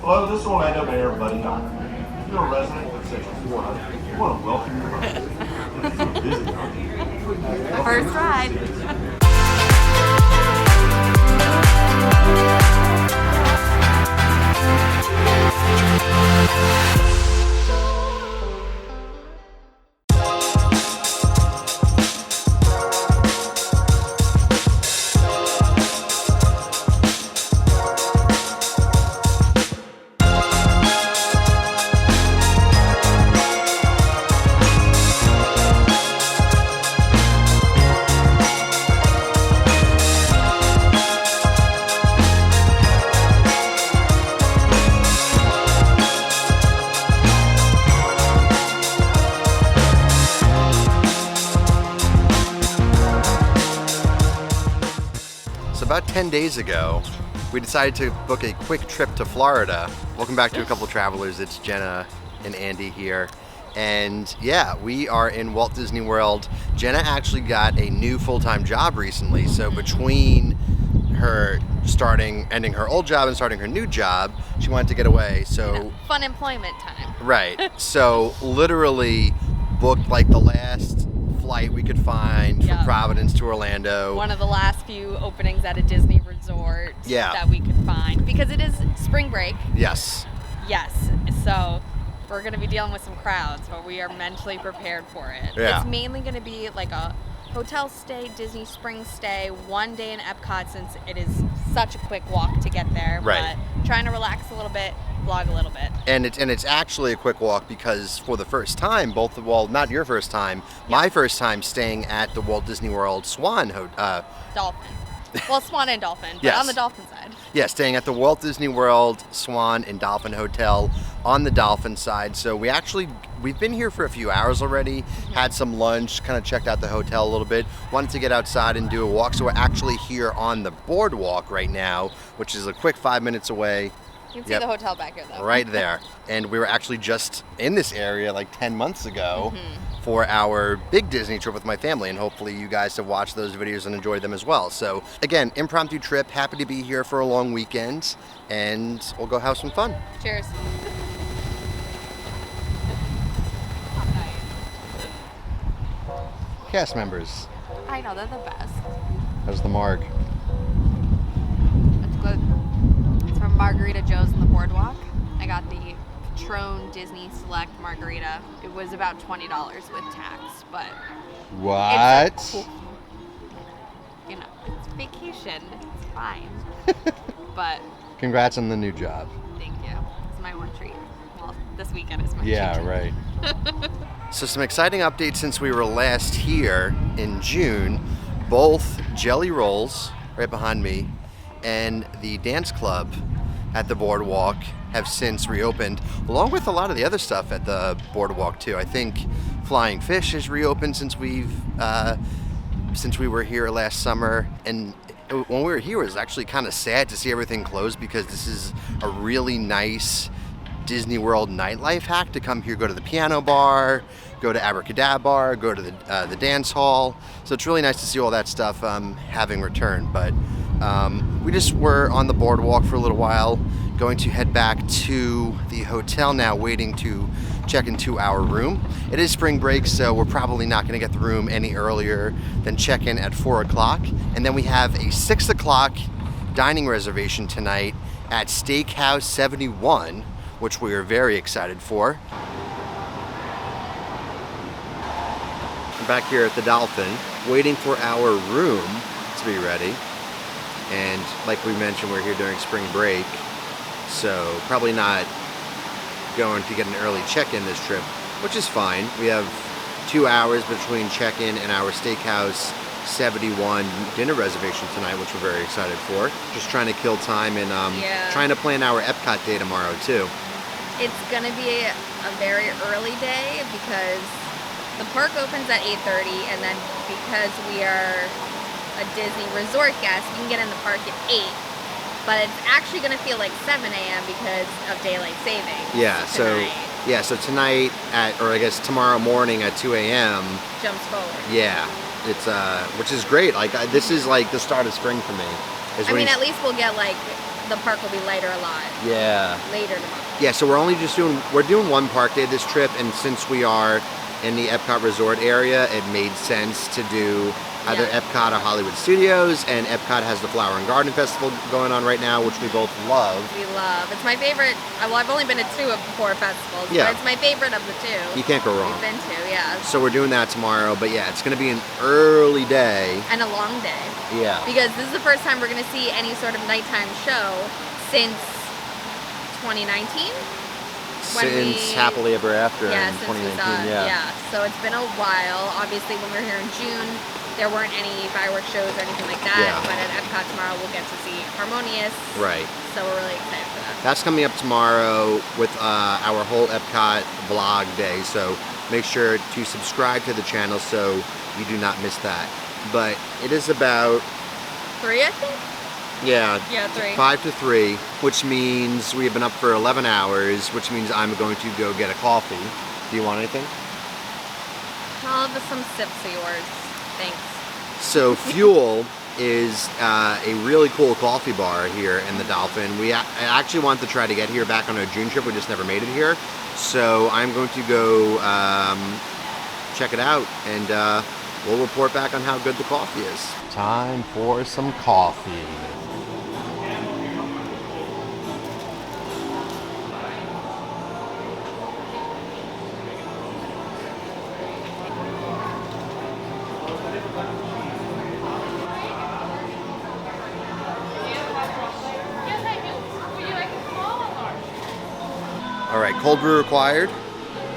Hello, this is Orlando Mayor Buddy Donovan. If you're a resident of Central Florida, we want to welcome you home. You're busy, aren't you? First ride. About 10 days ago, we decided to book a quick trip to Florida. Welcome back to A Couple Travelers. It's Jenna and Andy here. And yeah, we are in Walt Disney World. Jenna actually got a new full-time job recently. So between her ending her old job and starting her new job, she wanted to get away. So fun employment time. Right. So literally booked like the last flight we could find from Providence to Orlando. One of the last few openings at a Disney resort that we could find, because it is spring break. Yes. Yes. So we're going to be dealing with some crowds, but we are mentally prepared for it. Yeah. It's mainly going to be like a hotel stay, Disney spring stay, one day in Epcot, since it is such a quick walk to get there. Right. But trying to relax a little bit, vlog a little bit. And it's actually a quick walk because for the first time, not your first time, my first time staying at the Walt Disney World Swan Dolphin. Well, Swan and Dolphin, but yes. on the Dolphin side. Yeah, staying at the Walt Disney World Swan and Dolphin Hotel on the Dolphin side. So we've been here for a few hours already, had some lunch, kind of checked out the hotel a little bit, wanted to get outside and do a walk. So we're actually here on the boardwalk right now, which is a quick 5 minutes away. You can see the hotel back here, though. Right there. And we were actually just in this area like 10 months ago for our big Disney trip with my family. And hopefully you guys have watched those videos and enjoyed them as well. So again, impromptu trip. Happy to be here for a long weekend. And we'll go have some fun. Cheers. Cast members. I know, they're the best. How's the marg? That's good. It's from Margarita Joe's on the Boardwalk. I got the Patron Disney Select Margarita. It was about $20 with tax, but what? It's you know, it's vacation. It's fine. But congrats on the new job. Thank you. It's my one treat. Well, this weekend is my treat. Yeah, right. So some exciting updates since we were last here in June. Both Jelly Rolls, right behind me, and the dance club at the boardwalk have since reopened, along with a lot of the other stuff at the boardwalk too. I think Flying Fish has reopened since we were here last summer. And when we were here, it was actually kind of sad to see everything closed, because this is a really nice Disney World nightlife hack to come here, go to the piano bar, go to Abracadabra, go to the dance hall. So it's really nice to see all that stuff having returned. But we just were on the boardwalk for a little while, going to head back to the hotel now, waiting to check into our room. It is spring break, so we're probably not going to get the room any earlier than check-in at 4 o'clock. And then we have a 6 o'clock dining reservation tonight at Steakhouse 71, which we are very excited for. I'm back here at the Dolphin, waiting for our room to be ready. And like we mentioned, we're here during spring break, so probably not going to get an early check-in this trip, which is fine. We have 2 hours between check-in and our Steakhouse 71 dinner reservation tonight, which we're very excited for. Just trying to kill time and trying to plan our Epcot day tomorrow too. It's gonna be a very early day because the park opens at 8:30, and then because we are a Disney resort guest, you can get in the park at 8. But it's actually going to feel like 7 a.m. because of daylight savings. Yeah, so tonight or I guess tomorrow morning at 2 a.m. jumps forward. Yeah, it's which is great. Like this is like the start of spring for me. I mean, at least we'll get like the park will be lighter a lot. Yeah. Later tomorrow. Yeah, so we're doing one park day this trip, and since we are in the Epcot Resort area, it made sense to do either Epcot or Hollywood Studios, and Epcot has the Flower and Garden Festival going on right now, which we both love. We love. It's my favorite. Well, I've only been to 2 of 4 festivals, Yeah. but it's my favorite of the 2. You can't go wrong. We've been to, yeah. So we're doing that tomorrow, but yeah, it's going to be an early day. And a long day. Yeah. Because this is the first time we're going to see any sort of nighttime show since 2019. Since Happily Ever After in Since 2019, we saw it, yeah. So it's been a while. Obviously, when we were here in June, there weren't any fireworks shows or anything like that. Yeah. But at Epcot tomorrow, we'll get to see Harmonious. Right. So we're really excited for that. That's coming up tomorrow with our whole Epcot vlog day. So make sure to subscribe to the channel so you do not miss that. But it is about 3, I think? Yeah, 3. 5 to 3, which means we have been up for 11 hours, which means I'm going to go get a coffee. Do you want anything? I'll have some sips of yours. Thanks. So Fuel is a really cool coffee bar here in the Dolphin. I actually wanted to try to get here back on our June trip. We just never made it here. So I'm going to go check it out, and we'll report back on how good the coffee is. Time for some coffee. All right, cold brew required.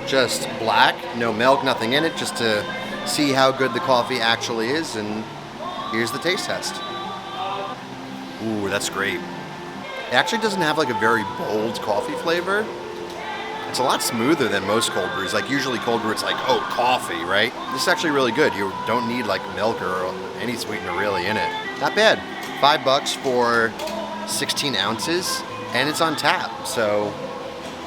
Just black, no milk, nothing in it, just to see how good the coffee actually is. And here's the taste test. Ooh, that's great. It actually doesn't have like a very bold coffee flavor. It's a lot smoother than most cold brews. Like usually cold brew, it's like, oh, coffee, right? This is actually really good. You don't need like milk or any sweetener really in it. Not bad. $5 for 16 ounces, and it's on tap. So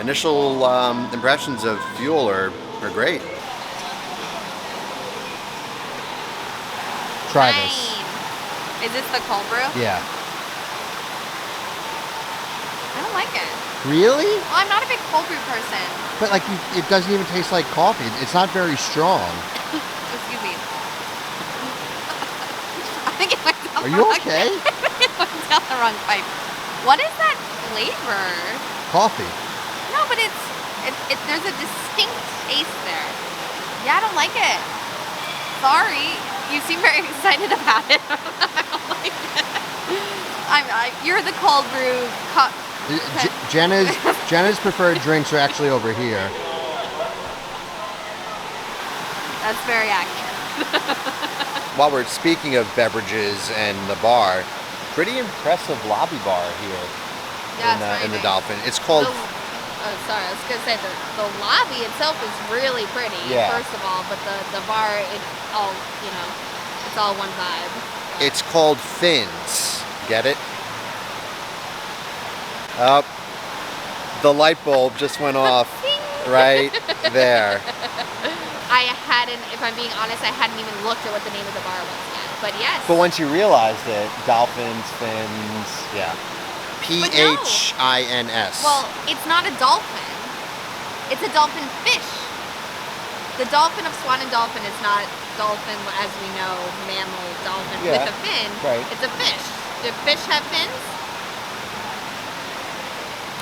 initial impressions of Fuel are great. Try this. Is this the cold brew? Yeah. I don't like it. Really? Well, I'm not a big cold brew person. But like, it doesn't even taste like coffee. It's not very strong. Excuse me. I think it went down Are you okay? It went down the wrong pipe. What is that flavor? Coffee. No, but there's a distinct taste there. Yeah, I don't like it. Sorry. You seem very excited about it. I don't like it. You're the cold brew. Jenna's preferred drinks are actually over here. That's very accurate. While we're speaking of beverages and the bar, pretty impressive lobby bar here in the Dolphin. It's called. Oh, sorry. I was gonna say the lobby itself is really pretty. Yeah. First of all, but the bar, it's all it's all one vibe. It's called Fins. Get it? Up. The light bulb just went off right there. If I'm being honest, I hadn't even looked at what the name of the bar was yet. But yes. But once you realized it, Dolphins, Fins, yeah. Phins. Well, it's not a dolphin. It's a dolphin fish. The dolphin of Swan and Dolphin is not dolphin as we know, mammal dolphin with a fin. Right. It's a fish. Do fish have fins?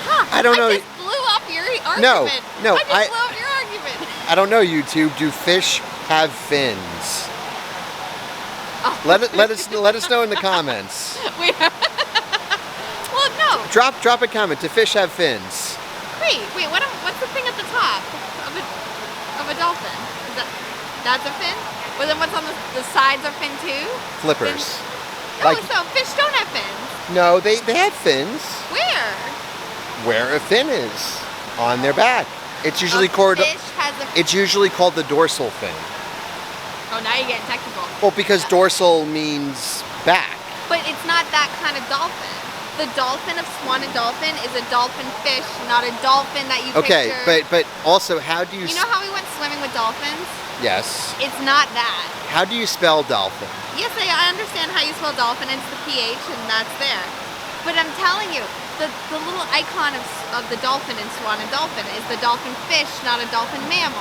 Huh. I don't know. I just blew up your argument. No. I just blew up your argument. I don't know, YouTube. Do fish have fins? Oh. Let us know in the comments. Well, no. Drop a comment. Do fish have fins? Wait. What's the thing at the top of a dolphin? That's a fin? Well, then what's on the sides are fin too? Flippers. No, so fish don't have fins. No, they have fins. Where? Where a fin is. On their back. It's usually called. It's usually called the dorsal fin. Oh, now you're getting technical. Well, because dorsal means back. But it's not that kind of dolphin. The dolphin of Swan and Dolphin is a dolphin fish, not a dolphin that you picture. Okay, but also, how do you... You know how we went swimming with dolphins? Yes. It's not that. How do you spell dolphin? Yes, I understand how you spell dolphin. It's the PH, and that's there. But I'm telling you, the little icon of the dolphin in Swan and Dolphin is the dolphin fish, not a dolphin mammal.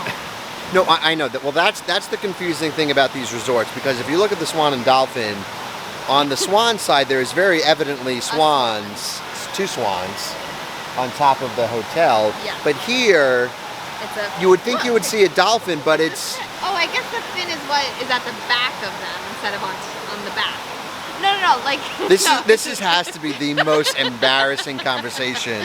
No, I know that. Well, that's the confusing thing about these resorts, because if you look at the Swan and Dolphin, on the swan side there is very evidently swans, 2 swans, on top of the hotel. Yeah. But here, you would think you would see a dolphin, but it's... Oh, I guess the fin is what is at the back of them instead of on the back. No, like... This has to be the most embarrassing conversation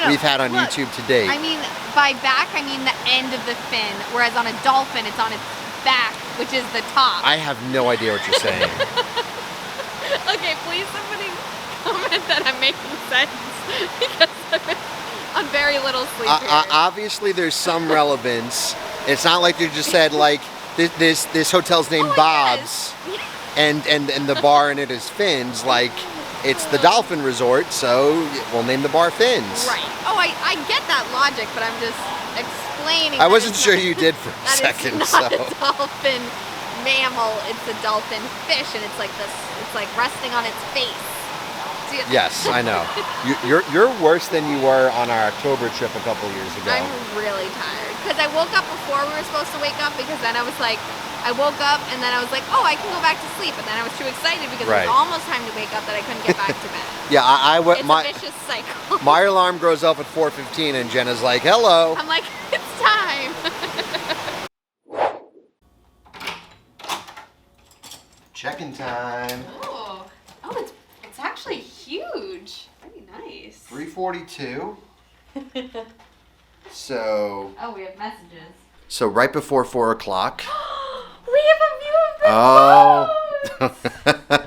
we've had on YouTube to date. I mean, by back, I mean the end of the fin, whereas on a dolphin, it's on its back, which is the top. I have no idea what you're saying. Okay, please somebody comment that I'm making sense, because I'm very little sleep here. Obviously, there's some relevance. It's not like you just said, like, this hotel's named Bob's. Yes. And the bar in it is Fins, like it's the Dolphin Resort, so we'll name the bar Fins. Right. Oh, I get that logic, but I'm just explaining. I wasn't sure you did for a second. It's not a dolphin mammal, it's a dolphin fish, and it's like this. It's like resting on its face. Yes, I know. You're worse than you were on our October trip a couple years ago. I'm really tired because I woke up before we were supposed to wake up, because then I was like, I woke up and then I was like, oh, I can go back to sleep, and then I was too excited because it was almost time to wake up that I couldn't get back to bed. Yeah, it's a vicious cycle. My alarm goes off at 4:15 and Jenna's like, hello. I'm like, it's time. Check-in time. Oh, it's actually huge. Very nice. 3:42. So. Oh, we have messages. So right before 4 o'clock. We have a view of the boat.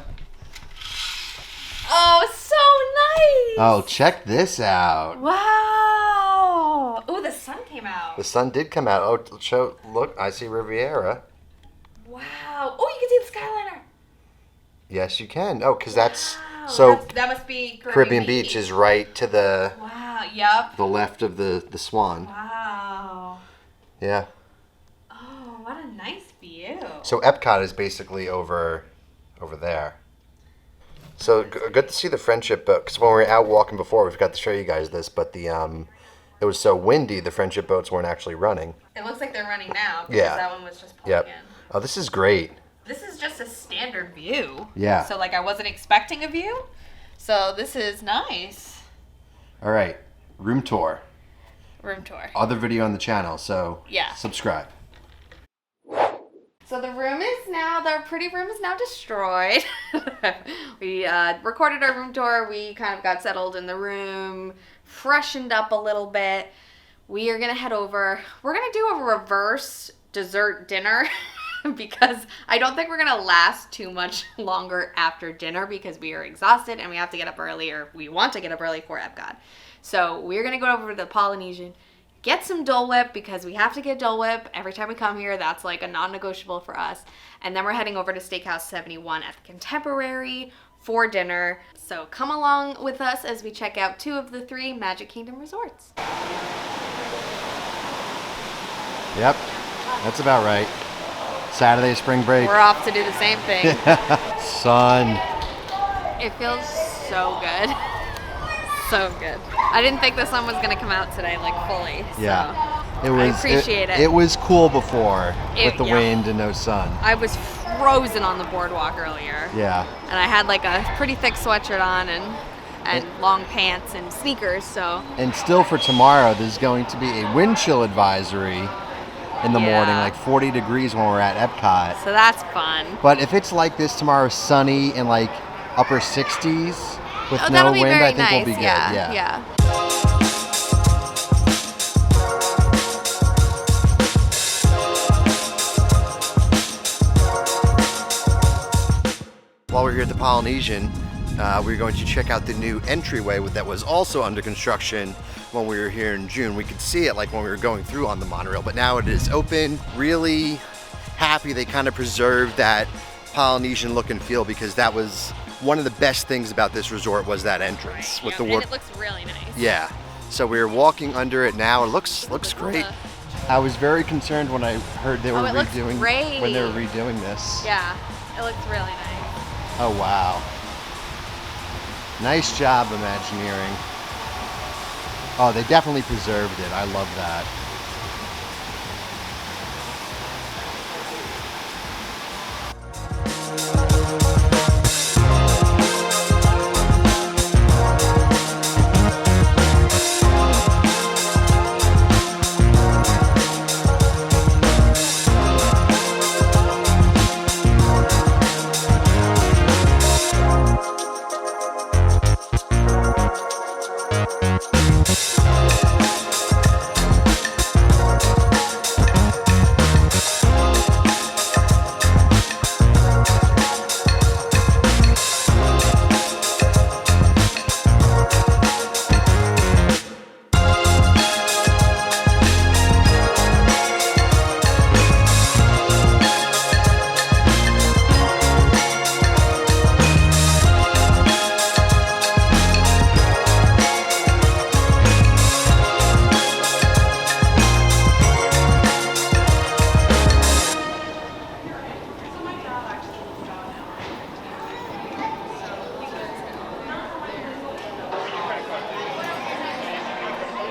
Oh, so nice. Oh, check this out. Wow. Oh, the sun came out. The sun did come out. Oh, look, I see Riviera. Wow. Oh, you can see the Skyliner. Yes, you can. Oh, because that's... Wow. So that must be Caribbean Beach is right to the... Wow, yep. The left of the Swan. Wow. Yeah. Oh, what a nice view. So Epcot is basically over there. So good to see the Friendship boat, because when we were out walking before, we forgot to show you guys this, but it was so windy, the Friendship boats weren't actually running. It looks like they're running now, because that one was just pulling in. Oh, this is great. This is just a standard view. Yeah. So, like, I wasn't expecting a view. So, this is nice. All right. Room tour. Room tour. Other video on the channel, so subscribe. So, the pretty room is now destroyed. We recorded our room tour. We kind of got settled in the room, freshened up a little bit. We are going to head over. We're going to do a reverse dessert dinner. Because I don't think we're going to last too much longer after dinner, because we are exhausted and we have to get up early, or we want to get up early for Epcot. So we're going to go over to the Polynesian, get some Dole Whip, because we have to get Dole Whip every time we come here. That's like a non-negotiable for us. And then we're heading over to Steakhouse 71 at the Contemporary for dinner. So come along with us as we check out 2 of the 3 Magic Kingdom resorts. Yep, that's about right. Saturday spring break. We're off to do the same thing. Sun. It feels so good. So good. I didn't think the sun was going to come out today, like, fully. Yeah. So I appreciate it. It was cool before with the wind and no sun. I was frozen on the boardwalk earlier. Yeah. And I had like a pretty thick sweatshirt on and long pants and sneakers, so. And still for tomorrow, there's going to be a wind chill advisory in the morning, like 40 degrees when we're at Epcot. So that's fun. But if it's like this tomorrow, sunny and like upper 60s with no wind, I think we'll be good. Yeah. While we're here at the Polynesian, we're going to check out the new entryway that was also under construction when we were here in June. We could see it like when we were going through on the monorail, but now it is open. Really happy they kind of preserved that Polynesian look and feel, because that was one of the best things about this resort, was that entrance with the work. And it looks really nice. Yeah. So we're walking under it now. It looks great. I was very concerned when I heard they were when they were redoing this. Yeah, it looks really nice. Oh wow. Nice job, Imagineering. Oh, they definitely preserved it. I love that.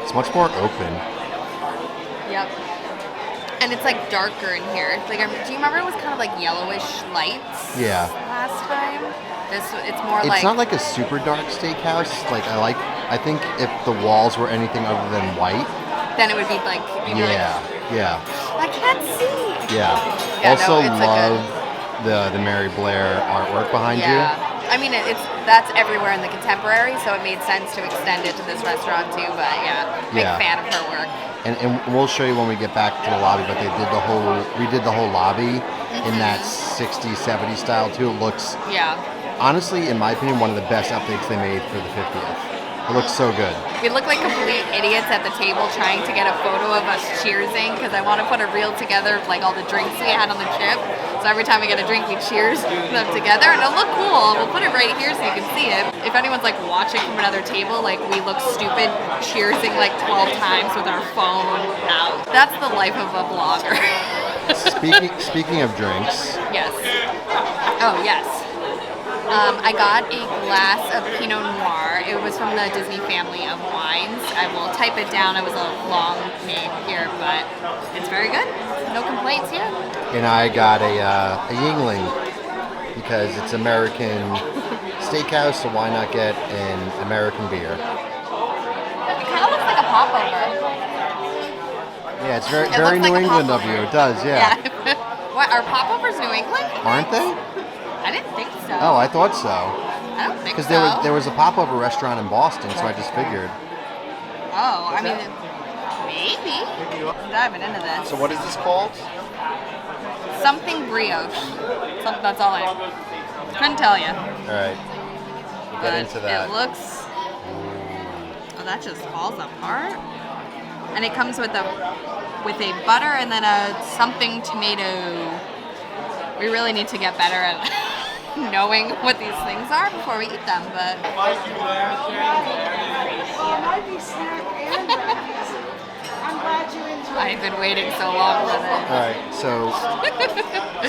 It's much more open. Yep. And it's like darker in here. Like, do you remember it was kind of like yellowish lights? Yeah. Last time. It's more like. It's not like a super dark steakhouse. I think if the walls were anything other than white. Then it would be like. Yeah. I can't see. Yeah. Yeah, also no, it's love the Mary Blair artwork behind you. I mean, that's everywhere in the Contemporary, so it made sense to extend it to this restaurant too. But big fan of her work. And we'll show you when we get back to the lobby. But they redid the whole lobby in that 60s, 70s style too. It looks honestly, in my opinion, one of the best updates they made for the 50th. It looks so good. We look like complete idiots at the table trying to get a photo of us cheersing because I want to put a reel together of like all the drinks we had on the trip. So every time we get a drink, we cheers them together, and it'll look cool. We'll put it right here so you can see it. If anyone's like watching from another table, like we look stupid cheersing like 12 times with our phone out. That's the life of a vlogger. Speaking of drinks. Yes. Oh yes. I got a glass of Pinot Noir. It was from the Disney family of wines. I will type it down. It was a long name here, but it's very good. No complaints here. And I got a Yingling because it's American steakhouse, so why not get an American beer? It kind of looks like a popover. Yeah, it's very New England of you. It does, yeah. What, are popovers New England? Aren't they? I didn't think so. Oh, I thought so. I don't think so. Because there was a popover restaurant in Boston, so I just figured. Oh, I mean, maybe. I'm diving into this. So what is this called? Something brioche. That's all I couldn't tell you. All right. We'll get into that. It looks. Oh, that just falls apart. And it comes with a butter and then a something tomato. We really need to get better at knowing what these things are before we eat them, but. Well, it might be snack and breakfast. I'm glad you enjoyed it. I've been waiting so long for this. All right, so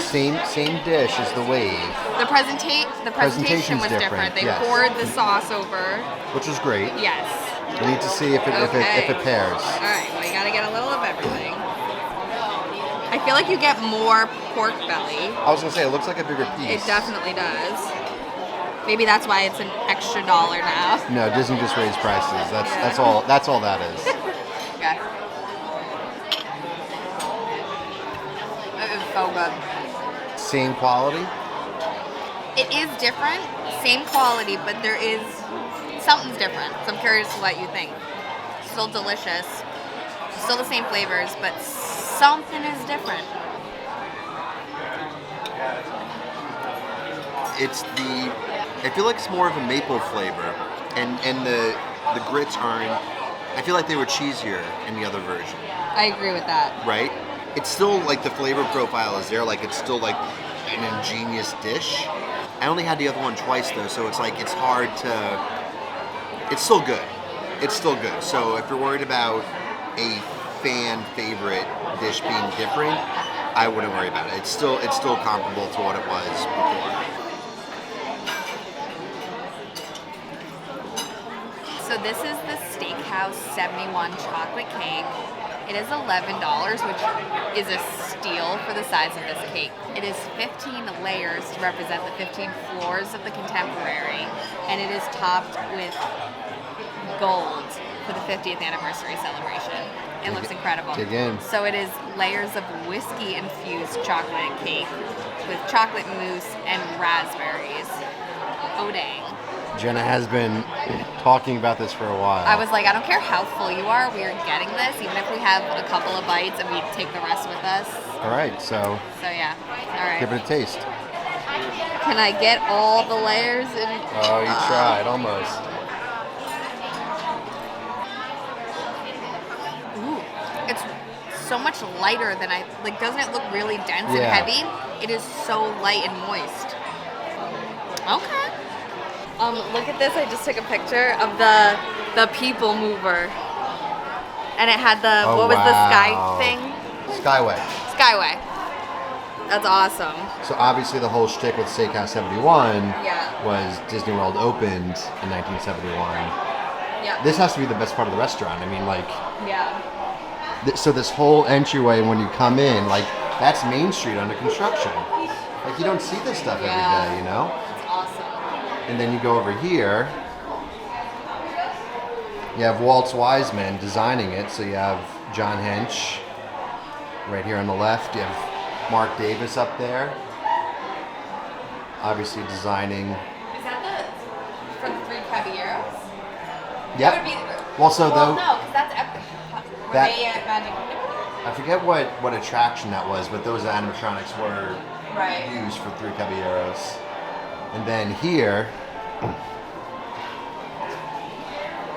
same dish as the wave. The presentation was different. They poured the sauce over, which was great. Yes. We need to see if it pairs. All right, well, you gotta get a little of everything. I feel like you get more pork belly. I was gonna say it looks like a bigger piece. It definitely does. Maybe that's why it's an extra $1 now. No, Disney just raised prices. That's all that is. Okay. It is so good. Same quality? It is different, same quality, but something's different. So I'm curious what you think. Still delicious, still the same flavors, but something is different. I feel like it's more of a maple flavor, and the grits aren't. I feel like they were cheesier in the other version. I agree with that. Right? It's still like the flavor profile is there, like it's still like an ingenious dish. I only had the other one twice though, so it's like it's hard to. It's still good. It's still good. So if you're worried about a fan favorite dish being different, I wouldn't worry about it. It's still comparable to what it was before. So this is the Steakhouse 71 chocolate cake. It is $11, which is a steal for the size of this cake. It is 15 layers to represent the 15 floors of the Contemporary, and it is topped with gold for the 50th anniversary celebration. It looks incredible. Dig in. So it is layers of whiskey-infused chocolate cake with chocolate mousse and raspberries. Oh dang. Jenna has been talking about this for a while. I was like, I don't care how full you are, we are getting this, even if we have a couple of bites and we take the rest with us. All right, so So yeah, all right. give it a taste. Can I get all the layers? Oh, you tried, almost. Ooh, it's so much lighter than doesn't it look really dense and Yeah. heavy? It is so light and moist. Okay. Look at this. I just took a picture of the people mover. And it had the, what was the sky thing? Skyway. Skyway. That's awesome. So obviously the whole shtick with Steakhouse 71 Yeah. was Disney World opened in 1971. Yeah. This has to be the best part of the restaurant. I mean, like, Yeah. so this whole entryway when you come in, like, that's Main Street under construction. Like, you don't see this stuff every day, you know? It's awesome. And then you go over here, you have Walt's Wise Men designing it. So you have John Hench right here on the left. You have Mark Davis up there, obviously designing. Is that for the 3 Caballeros? Yep. Well, so well, though, no, because that's Epcot. Were That- they at Magic Kingdom? I forget what attraction that was, but those animatronics were Right. used for 3 Caballeros. And then here,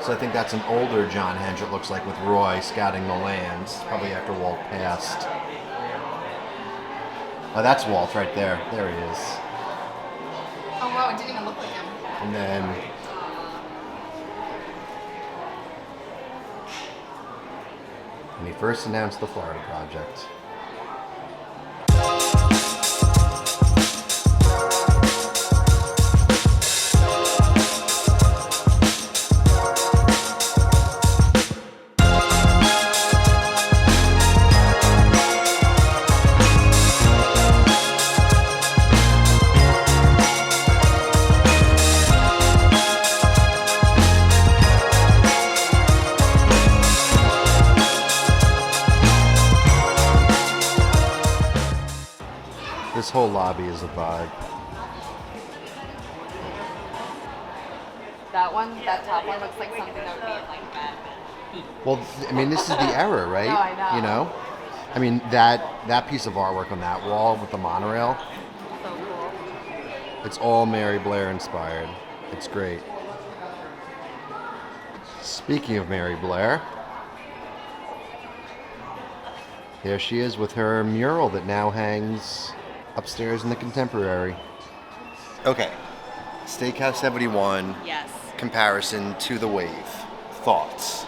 so I think that's an older John Hench, it looks like, with Roy scouting the lands, probably after Walt passed. Oh, that's Walt right there. There he is. Oh wow, it didn't even look like him. And then when he first announced the Florida project. This whole lobby is a vibe. That one, that top one looks like something that would be in like Mad Men. Well, I mean, this is the era, right? No, I know. You know? I mean, that piece of artwork on that wall with the monorail, So cool. it's all Mary Blair inspired. It's great. Speaking of Mary Blair, here she is with her mural that now hangs upstairs in the Contemporary. Okay, Steakhouse 71, Yes. comparison to the Wave. Thoughts?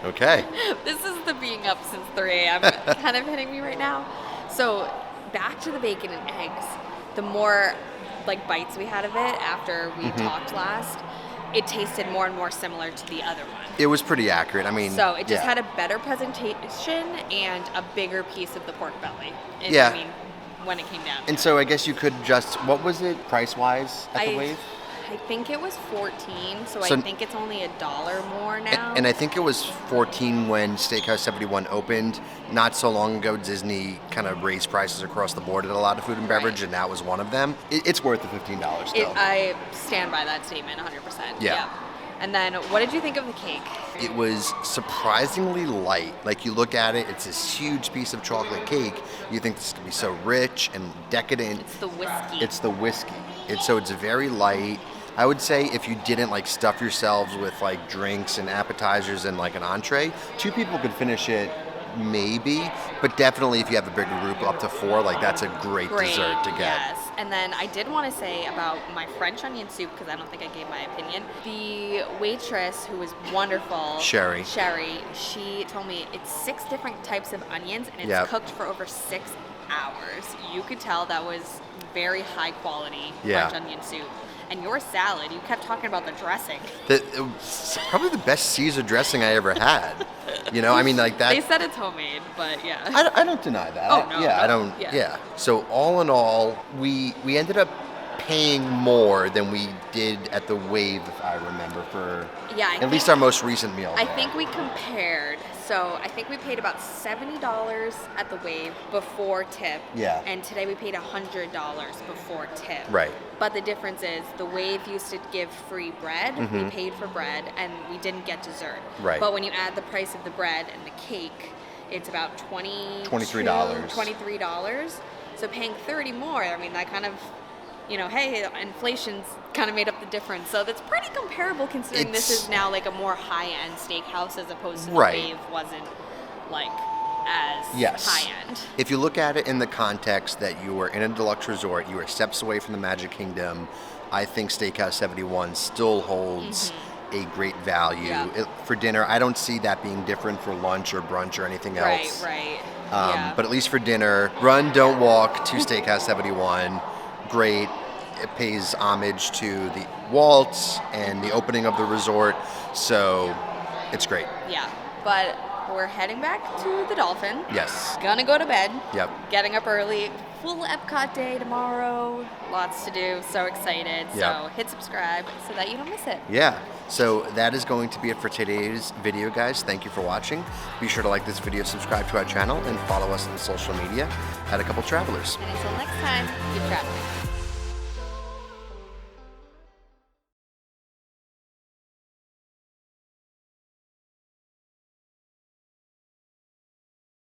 Okay. This is the being up since 3 a.m. kind of hitting me right now. So back to the bacon and eggs. The more like bites we had of it after we talked last, it tasted more and more similar to the other one. It was pretty accurate. I mean, So it just yeah. had a better presentation and a bigger piece of the pork belly. Yeah. I mean, when it came down. And so I guess you could just, what was it price-wise at the I- Wave? I think it was 14, so So- I think it's only $1 more now. And I think it was 14 when Steakhouse 71 opened. Not so long ago, Disney kind of raised prices across the board at a lot of food and beverage, and that was one of them. It's worth the $15 still. I stand by that statement 100%. Yeah. And then, what did you think of the cake? It was surprisingly light. Like, you look at it, it's this huge piece of chocolate cake. You think this could be so rich and decadent. It's the whiskey. It's the whiskey. So it's very light. I would say if you didn't like stuff yourselves with like drinks and appetizers and like an entree, 2 people could finish it maybe, but definitely if you have a bigger group up to 4, like that's a great dessert to get. Yes. And then I did want to say about my French onion soup, because I don't think I gave my opinion. The waitress, who was wonderful, Sherry, she told me it's 6 different types of onions, and it's Yep. cooked for over 6 hours. You could tell that was very high quality Yeah. French onion soup. And your salad, you kept talking about the dressing. It was probably the best Caesar dressing I ever had. You know, I mean, like that. They said it's homemade, but yeah. I don't deny that. Oh, no, yeah, no. I don't. Yeah. Yeah. So all in all, we ended up paying more than we did at the Wave, if I remember, for Yeah, at least our most recent meal. I think we compared. So I think we paid about $70 at the Wave before tip. Yeah. And today we paid $100 before tip. Right. But the difference is the Wave used to give free bread. We paid for bread and we didn't get dessert. Right. But when you add the price of the bread and the cake, it's about $23. $23. So paying $30 more, I mean, that kind of, you know, hey, inflation's kind of made up the difference. So that's pretty comparable considering this It's- is now like a more high-end steakhouse as opposed to the Right. Wave wasn't like as Yes. high-end. If you look at it in the context that you were in a deluxe resort, you were steps away from the Magic Kingdom, I think Steakhouse 71 still holds a great value. Yeah. For dinner, I don't see that being different for lunch or brunch or anything Right, else. right. Yeah. But at least for dinner, run, don't walk to Steakhouse 71. Great. It pays homage to the Waltz and the opening of the resort, so it's great. Yeah, but we're heading back to the Dolphin. Yes. Gonna go to bed. Yep. Getting up early. Full Epcot day tomorrow. Lots to do. So excited. Yep. So hit subscribe so that you don't miss it. Yeah. So that is going to be it for today's video, guys. Thank you for watching. Be sure to like this video, subscribe to our channel, and follow us on social media at A Couple Travelers. And until next time, keep traveling.